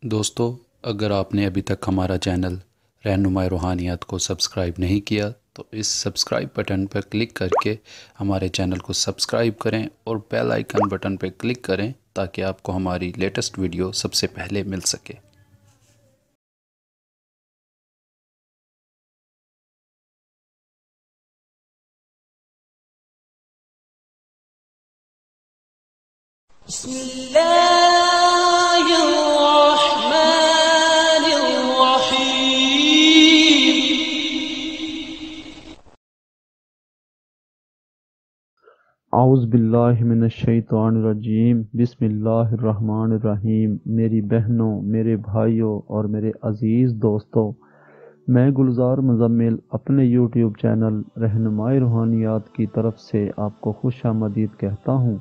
दोस्तों, अगर आपने अभी तक हमारा चैनल रहनुमाई रूहानियात को सब्सक्राइब नहीं किया तो इस सब्सक्राइब बटन पर क्लिक करके हमारे चैनल को सब्सक्राइब करें और बेल आइकन बटन पर क्लिक करें ताकि आपको हमारी लेटेस्ट वीडियो सबसे पहले मिल सके। औज़ुबिल्लाहिमिनश्शैतानिर्रजीम बिस्मिल्लाहिर्रहमानिर्रहीम। मेरी बहनों, मेरे भाइयों और मेरे अज़ीज़ दोस्तों, मैं गुलजार मुज़म्मिल अपने यूट्यूब चैनल रहनुमाई रूहानियात की तरफ से आपको खुश आमदीद कहता हूँ।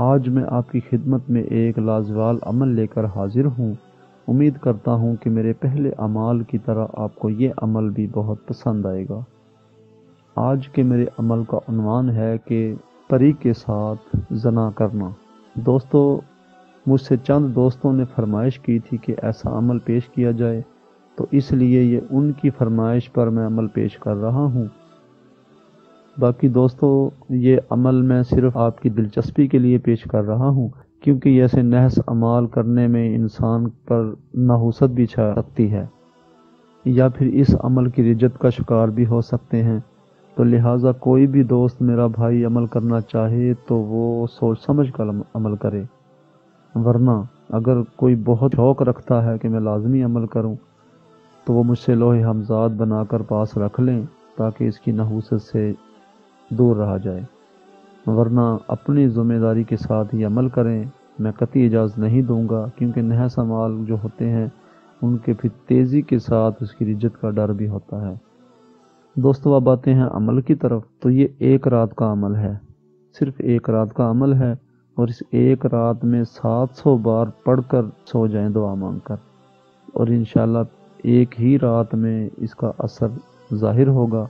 आज मैं आपकी खिदमत में एक लाजवाब अमल लेकर हाजिर हूँ। उम्मीद करता हूँ कि मेरे पहले अमाल की तरह आपको ये अमल भी बहुत पसंद आएगा। आज के मेरे अमल का उन्वान है कि परी के साथ ज़ना करना। दोस्तों, मुझसे चंद दोस्तों ने फरमाइश की थी कि ऐसा अमल पेश किया जाए, तो इसलिए ये उनकी फरमाइश पर मैं अमल पेश कर रहा हूँ। बाकी दोस्तों, ये अमल मैं सिर्फ आपकी दिलचस्पी के लिए पेश कर रहा हूँ, क्योंकि ऐसे नहस अमाल करने में इंसान पर नहुसत भी छा सकती है या फिर इस अमल की रिज्जत का शिकार भी हो सकते हैं। तो लिहाजा कोई भी दोस्त मेरा भाई अमल करना चाहे तो वो सोच समझ कर अमल करे, वरना अगर कोई बहुत शौक़ रखता है कि मैं लाजमी अमल करूं, तो वो मुझसे लोहे हमजाद बनाकर पास रख लें ताकि इसकी नहूसत से दूर रहा जाए, वरना अपनी ज़िम्मेदारी के साथ ही अमल करें। मैं कतई इजाज़त नहीं दूंगा, क्योंकि नहस अमाल जो होते हैं उनके फिर तेज़ी के साथ उसकी रिज्जत का डर भी होता है। दोस्तों, अब आते हैं अमल की तरफ। तो ये एक रात का अमल है, सिर्फ एक रात का अमल है, और इस एक रात में 700 बार पढ़कर सो जाएं दुआ मांगकर, और इंशाल्लाह एक ही रात में इसका असर ज़ाहिर होगा।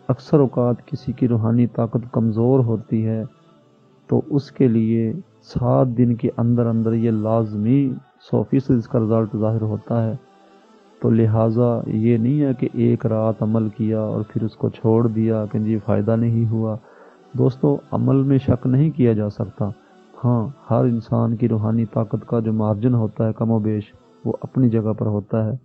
अक्सर औक़ात किसी की रूहानी ताकत कमज़ोर होती है, तो उसके लिए 7 दिन के अंदर अंदर ये लाजमी 100% इसका रिज़ल्ट ज़ाहिर होता है। तो लिहाजा ये नहीं है कि एक रात अमल किया और फिर उसको छोड़ दिया कि जी फ़ायदा नहीं हुआ। दोस्तों, अमल में शक नहीं किया जा सकता। हाँ, हर इंसान की रूहानी ताकत का जो मार्जिन होता है कम व बेश, वो अपनी जगह पर होता है।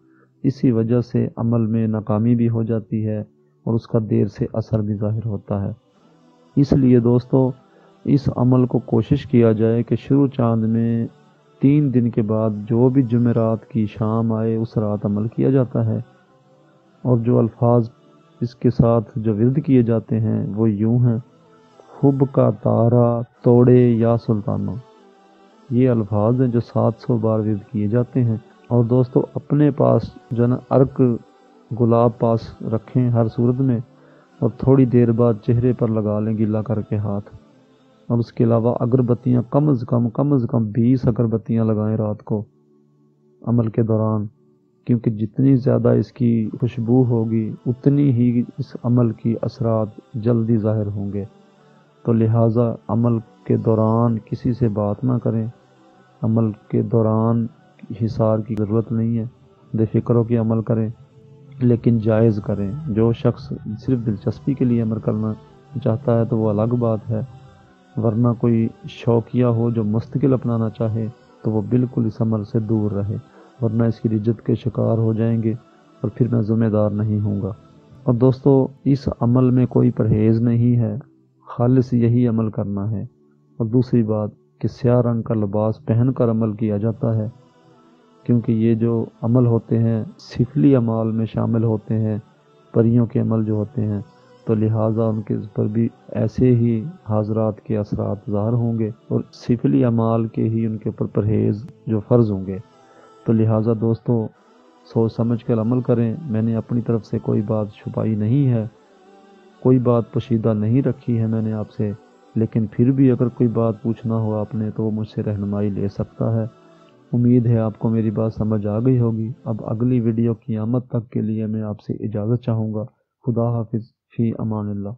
इसी वजह से अमल में नाकामी भी हो जाती है और उसका देर से असर भी ज़ाहिर होता है। इसलिए दोस्तों, इस अमल को कोशिश किया जाए कि शुरू चांद में 3 दिन के बाद जो भी जुमेरात की शाम आए उस रात अमल किया जाता है। और जो अल्फाज इसके साथ जो विर्द किए जाते हैं वो यूं हैं: हुब का तारा तोड़े या सुल्ताना। ये अल्फाज हैं जो 700 बार विर्द किए जाते हैं। और दोस्तों, अपने पास जो ना अर्क गुलाब पास रखें हर सूरत में, और थोड़ी देर बाद चेहरे पर लगा लें गीला करके हाथ। और उसके अलावा अगरबत्तियाँ कम से कम 20 अगरबत्तियाँ लगाएं रात को अमल के दौरान, क्योंकि जितनी ज़्यादा इसकी खुशबू होगी उतनी ही इस अमल की असरात जल्दी ज़ाहिर होंगे। तो लिहाजा अमल के दौरान किसी से बात ना करें। अमल के दौरान हिसार की ज़रूरत नहीं है, बेफिक्र होकर अमल करें, लेकिन जायज़ करें। जो शख्स सिर्फ दिलचस्पी के लिए अमल करना चाहता है तो वो अलग बात है, वरना कोई शौकिया हो जो मुस्तकिल अपनाना चाहे तो वो बिल्कुल इस अमल से दूर रहे, वरना इसकी रिज्जत के शिकार हो जाएंगे और फिर मैं ज़िम्मेदार नहीं हूँगा। और दोस्तों, इस अमल में कोई परहेज़ नहीं है, खालिस यही अमल करना है। और दूसरी बात कि स्याह रंग का लिबास पहन कर अमल किया जाता है, क्योंकि ये जो अमल होते हैं सिफली अमाल में शामिल होते हैं, परियों के अमल जो होते हैं, तो लिहाजा उनके पर भी ऐसे ही हाजरात के असरात ज़ाहिर होंगे और सिफली अमाल के ही उनके ऊपर परहेज़ जो फ़र्ज़ होंगे। तो लिहाजा दोस्तों, सोच समझ कर अमल करें। मैंने अपनी तरफ से कोई बात छुपाई नहीं है, कोई बात पोशीदा नहीं रखी है मैंने आपसे, लेकिन फिर भी अगर कोई बात पूछना हो आपने तो वो मुझसे रहनुमाई ले सकता है। उम्मीद है आपको मेरी बात समझ आ गई होगी। अब अगली वीडियो क़यामत तक के लिए मैं आपसे इजाज़त चाहूँगा। खुदा हाफिज़, फ़ी अमानिल्लाह।